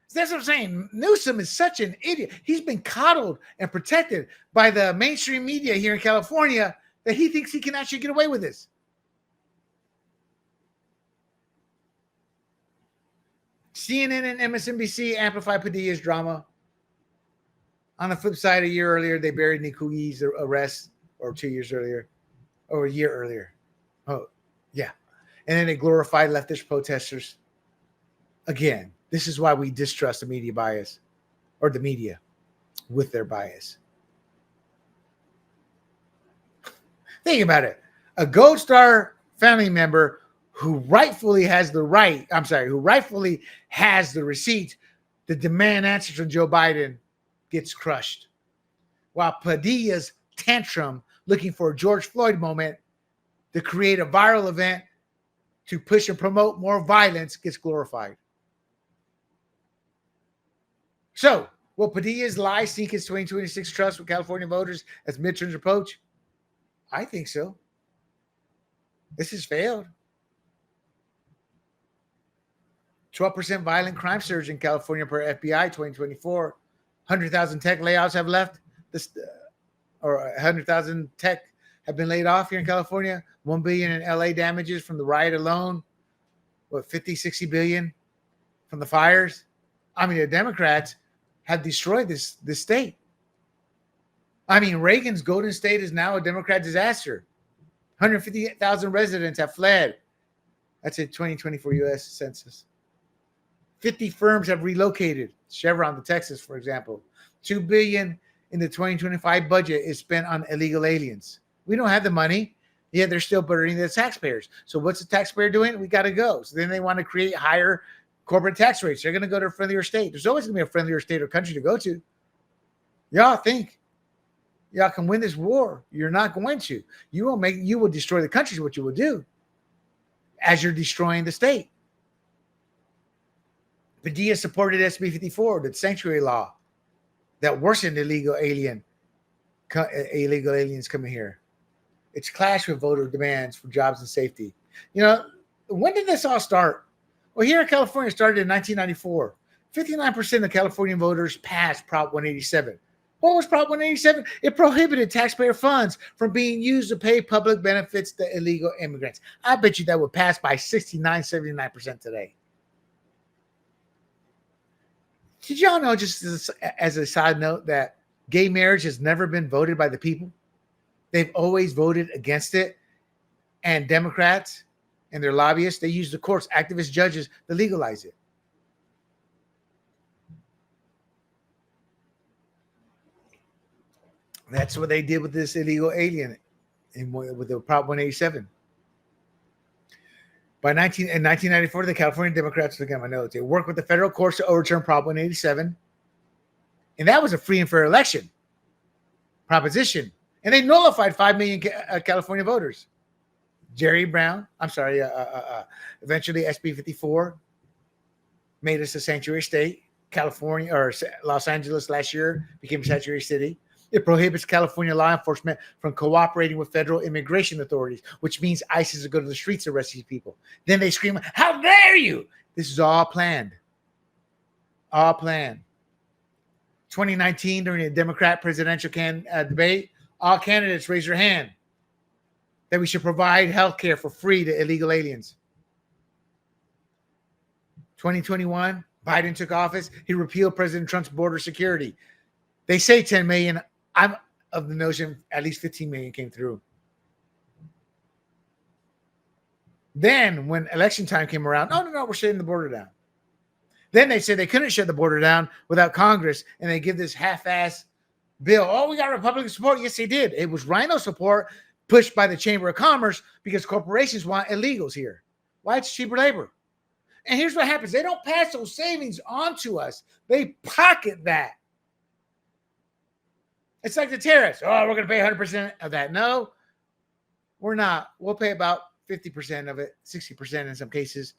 So that's what I'm saying. Newsom is such an idiot. He's been coddled and protected by the mainstream media here in California that he thinks he can actually get away with this. CNN and MSNBC amplify Padilla's drama. On the flip side, a year earlier, they buried Nicole's arrest, or 2 years earlier, or a year earlier. Oh, yeah. And then they glorified leftist protesters. Again, this is why we distrust the media bias, or the media with their bias. Think about it. A Gold Star family member who rightfully has the receipt to demand answers from Joe Biden gets crushed, while Padilla's tantrum looking for a George Floyd moment to create a viral event to push and promote more violence gets glorified. So, will Padilla's lie sink his 2026 trust with California voters as midterms approach? I think so. This has failed. 12% violent crime surge in California per FBI 2024. 100,000 tech layoffs have left. Or 100,000 tech have been laid off here in California. $1 billion in LA damages from the riot alone. What, 50, 60 billion from the fires? I mean, the Democrats have destroyed this state. I mean, Reagan's Golden State is now a Democrat disaster. 150,000 residents have fled. That's a 2024 U.S. Census. 50 firms have relocated. Chevron to Texas, for example. $2 billion in the 2025 budget is spent on illegal aliens. We don't have the money, yet they're still burdening the taxpayers. So what's the taxpayer doing? We got to go. So then they want to create higher corporate tax rates. They're going to go to a friendlier state. There's always going to be a friendlier state or country to go to. Y'all think y'all can win this war? You're not going to. You will destroy the country is what you will do as you're destroying the state. Padilla supported SB 54, the sanctuary law that worsened illegal aliens coming here. It's clashed with voter demands for jobs and safety. You know, when did this all start? Well, here in California, it started in 1994. 59% of Californian voters passed Prop 187. What was Prop 187? It prohibited taxpayer funds from being used to pay public benefits to illegal immigrants. I bet you that would pass by 69, 79% today. Did y'all know, just as a side note, that gay marriage has never been voted by the people? They've always voted against it. And Democrats and their lobbyists, they use the courts, activist judges, to legalize it. That's what they did with this illegal alien with the Prop 187. In 1994, the California Democrats, look at my notes, they worked with the federal courts to overturn Prop 187. And that was a free and fair election proposition. And they nullified 5 million California voters. Eventually SB 54 made us a sanctuary state. California, or Los Angeles last year, became a sanctuary city. It prohibits California law enforcement from cooperating with federal immigration authorities, which means ICE is to go to the streets to arrest these people. Then they scream, "How dare you!" This is all planned. All planned. 2019, during the Democrat presidential debate, all candidates raised their hand that we should provide health care for free to illegal aliens. 2021, Biden took office. He repealed President Trump's border security. They say 10 million. I'm of the notion at least 15 million came through. Then when election time came around, oh, no, we're shutting the border down. Then they said they couldn't shut the border down without Congress, and they give this half-ass bill. Oh, we got Republican support. Yes, they did. It was Rhino support pushed by the Chamber of Commerce because corporations want illegals here. Why? It's cheaper labor. And here's what happens. They don't pass those savings on to us. They pocket that. It's like the tariffs. Oh, we're going to pay 100% of that. No, we're not. We'll pay about 50% of it, 60% in some cases,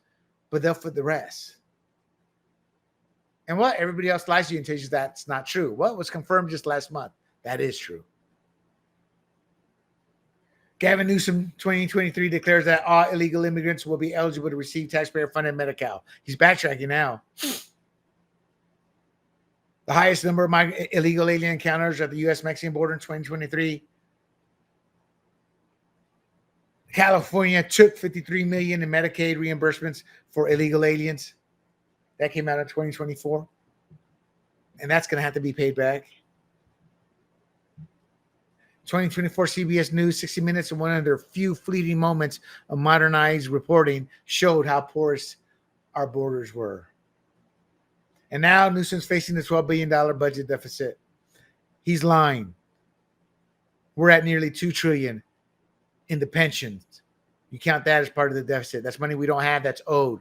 but they'll foot the rest. And what? Everybody else lies to you and tells you that's not true. What was confirmed just last month? That is true. Gavin Newsom, 2023, declares that all illegal immigrants will be eligible to receive taxpayer-funded Medi-Cal. He's backtracking now. The highest number of illegal alien encounters at the U.S.-Mexican border in 2023. California took $53 million in Medicaid reimbursements for illegal aliens. That came out in 2024. And that's going to have to be paid back. 2024 CBS News, 60 Minutes, and one of their few fleeting moments of modernized reporting showed how porous our borders were. And now Newsom's facing a $12 billion budget deficit. He's lying. We're at nearly $2 trillion in the pensions. You count that as part of the deficit. That's money we don't have that's owed.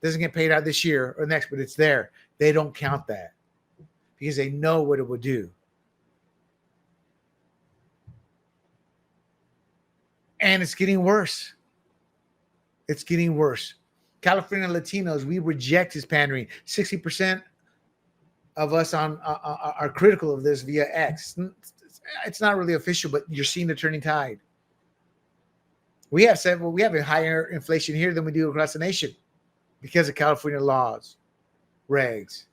Doesn't get paid out this year or next, but it's there. They don't count that because they know what it would do. And it's getting worse. It's getting worse. California Latinos, we reject his pandering. 60% of us are critical of this via X. It's not really official, but you're seeing the turning tide. We have a higher inflation here than we do across the nation because of California laws, regs.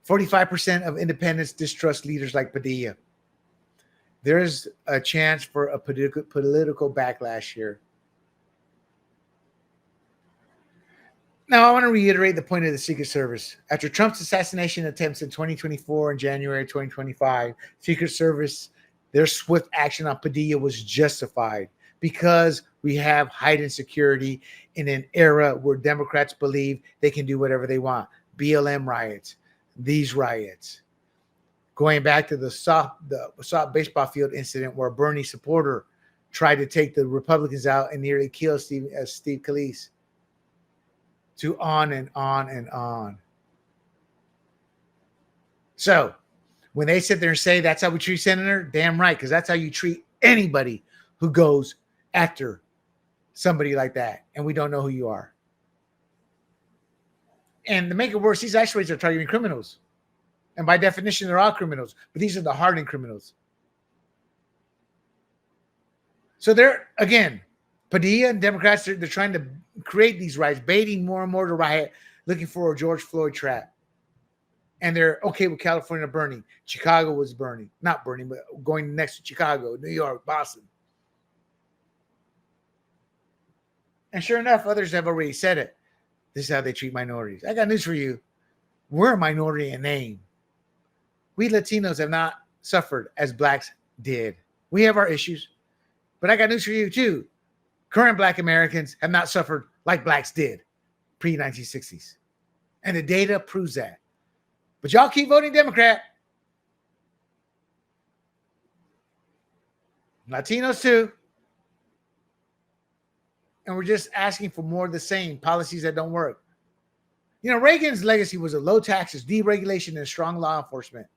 45% of independents distrust leaders like Padilla. There's a chance for a political backlash here. Now, I want to reiterate the point of the Secret Service. After Trump's assassination attempts in 2024 and January 2025, Secret Service, their swift action on Padilla was justified because we have heightened security in an era where Democrats believe they can do whatever they want. BLM riots, these riots. Going back to the soft baseball field incident where a Bernie supporter tried to take the Republicans out and nearly kill Steve Scalise. To on and on and on. So when they sit there and say that's how we treat Senator, damn right, because that's how you treat anybody who goes after somebody like that, and we don't know who you are. And to make it worse, these ice raids are targeting criminals. And by definition, they're all criminals, but these are the hardened criminals. So they're, again, Padilla and Democrats, they're trying to create these riots, baiting more and more to riot, looking for a George Floyd trap. And they're okay with California burning. Chicago was burning. Not burning, but going next to Chicago, New York, Boston. And sure enough, others have already said it. This is how they treat minorities. I got news for you. We're a minority in name. We Latinos have not suffered as blacks did. We have our issues. But I got news for you, too. Current black Americans have not suffered like blacks did pre-1960s. And the data proves that. But y'all keep voting Democrat. Latinos too. And we're just asking for more of the same policies that don't work. You know, Reagan's legacy was of low taxes, deregulation, and strong law enforcement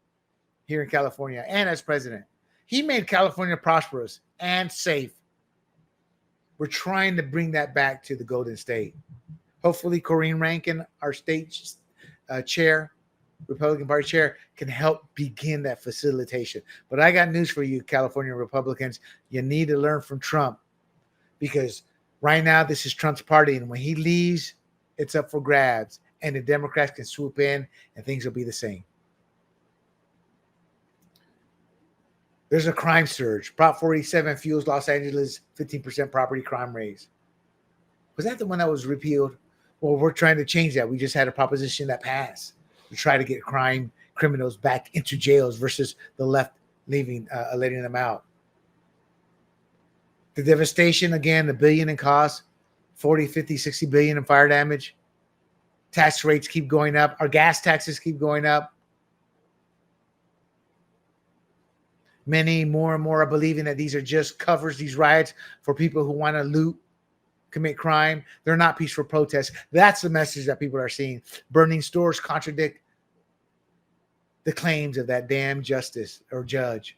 here in California and as president. He made California prosperous and safe. We're trying to bring that back to the Golden State. Hopefully, Corinne Rankin, our state chair, Republican Party chair, can help begin that facilitation. But I got news for you, California Republicans. You need to learn from Trump because right now this is Trump's party. And when he leaves, it's up for grabs. And the Democrats can swoop in and things will be the same. There's a crime surge. Prop 47 fuels Los Angeles 15% property crime raise. Was that the one that was repealed? Well, we're trying to change that. We just had a proposition that passed to try to get criminals back into jails versus the left letting them out. The devastation, again, the $1 billion in costs. 40, 50, 60 billion in fire damage. Tax rates keep going up. Our gas taxes keep going up. Many more and more are believing that these are just covers, these riots, for people who want to loot, commit crime. They're not peaceful protests. That's the message that people are seeing. Burning stores contradict the claims of that damn justice or judge.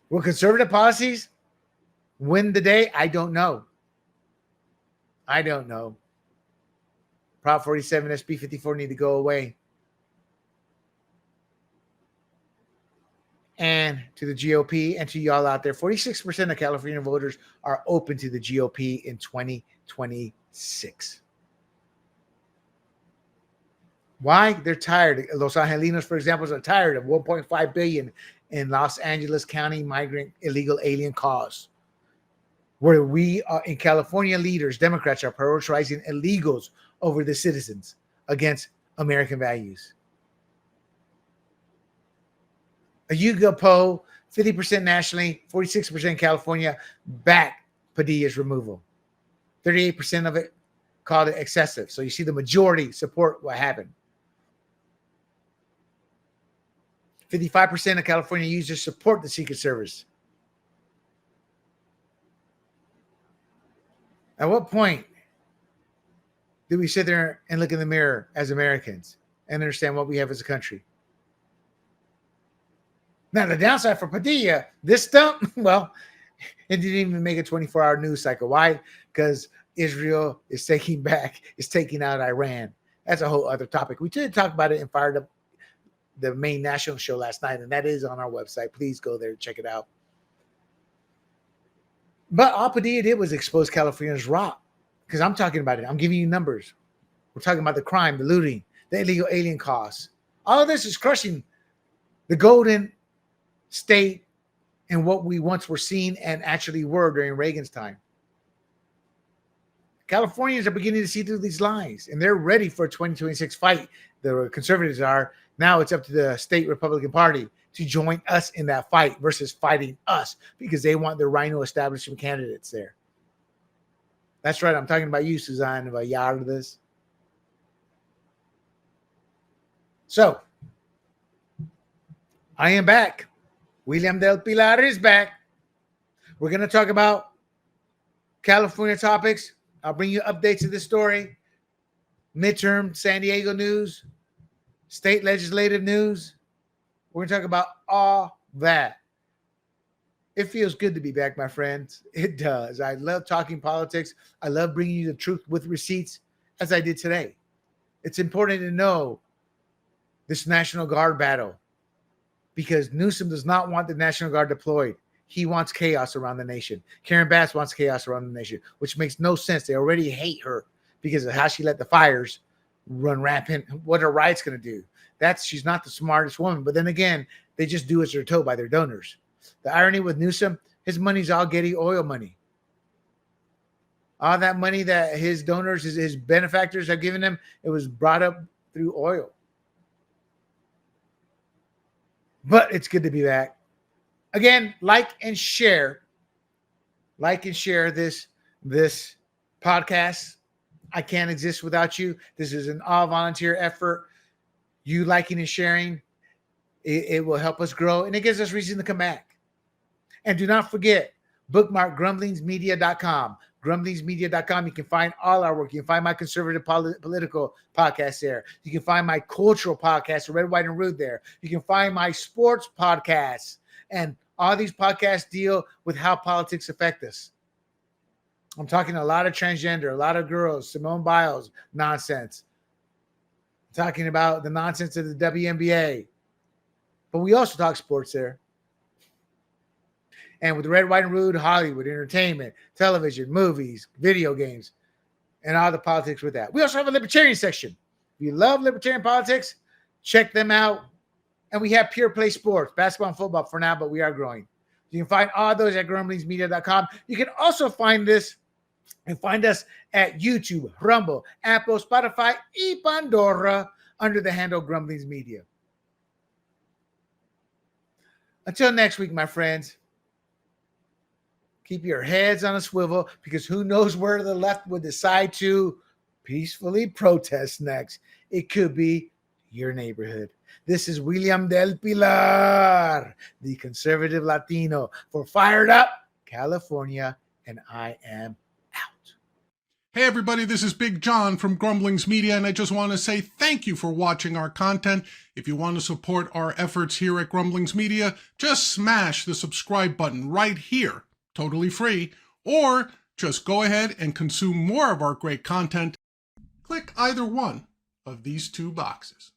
Will conservative policies win the day? I don't know. I don't know. Prop 47, SB 54 need to go away. And to the GOP and to y'all out there, 46% of California voters are open to the GOP in 2026. Why? They're tired. Los Angelinos, for example, are tired of 1.5 billion in Los Angeles County migrant illegal alien cause, where we are in California leaders, Democrats are prioritizing illegals over the citizens against American values. A YouGov poll, 50% nationally, 46% in California, back Padilla's removal. 38% of it called it excessive. So you see the majority support what happened. 55% of California users support the Secret Service. At what point do we sit there and look in the mirror as Americans and understand what we have as a country? Now, the downside for Padilla, this stump, well, it didn't even make a 24-hour news cycle. Why? Because Israel is taking out Iran. That's a whole other topic. We did talk about it and fired up the main national show last night, and that is on our website. Please go there and check it out. But all Padilla did was expose California's rot, because I'm talking about it. I'm giving you numbers. We're talking about the crime, the looting, the illegal alien costs. All of this is crushing the golden state and what we once were seen and actually were during Reagan's time. Californians are beginning to see through these lies, and they're ready for a 2026 fight. The conservatives are. Now it's up to the state Republican Party to join us in that fight versus fighting us, because they want their rhino establishment candidates there. That's right. I'm talking about you, Suzanne, about y'all this. So, I am back. William Del Pilar is back. We're going to talk about California topics. I'll bring you updates of this story. Midterm San Diego news. State legislative news. We're going to talk about all that. It feels good to be back, my friends. It does. I love talking politics. I love bringing you the truth with receipts, as I did today. It's important to know this National Guard battle, because Newsom does not want the National Guard deployed. He wants chaos around the nation. Karen Bass wants chaos around the nation, which makes no sense. They already hate her because of how she let the fires run rampant. What are riots going to do? She's not the smartest woman. But then again, they just do as they're told by their donors. The irony with Newsom, his money's all Getty oil money. All that money that his donors, his benefactors have given him, it was brought up through oil. But it's good to be back. Again, like and share this podcast. I can't exist without you. This is an all volunteer effort. You liking and sharing, it will help us grow, and it gives us reason to come back. And do not forget, bookmark grumblingsmedia.com. Grumblingsmedia.com. You can find all our work. You can find my conservative political podcast there. You can find my cultural podcast, Red, White, and Rude there. You can find my sports podcasts. And all these podcasts deal with how politics affect us. I'm talking a lot of transgender, a lot of girls, Simone Biles nonsense. I'm talking about the nonsense of the WNBA. But we also talk sports there. And with Red, White, and Rude, Hollywood, entertainment, television, movies, video games, and all the politics with that. We also have a libertarian section. If you love libertarian politics, check them out. And we have pure play sports, basketball and football for now, but we are growing. You can find all those at grumblingsmedia.com. You can also find this and find us at YouTube, Rumble, Apple, Spotify, and Pandora under the handle Grumblings Media. Until next week, my friends, keep your heads on a swivel, because who knows where the left would decide to peacefully protest next. It could be your neighborhood. This is William Del Pilar, the conservative Latino, for Fired Up California, and I am out. Hey everybody, this is Big John from Grumblings Media, and I just want to say thank you for watching our content. If you want to support our efforts here at Grumblings Media, just smash the subscribe button right here, totally free, or just go ahead and consume more of our great content. Click either one of these two boxes.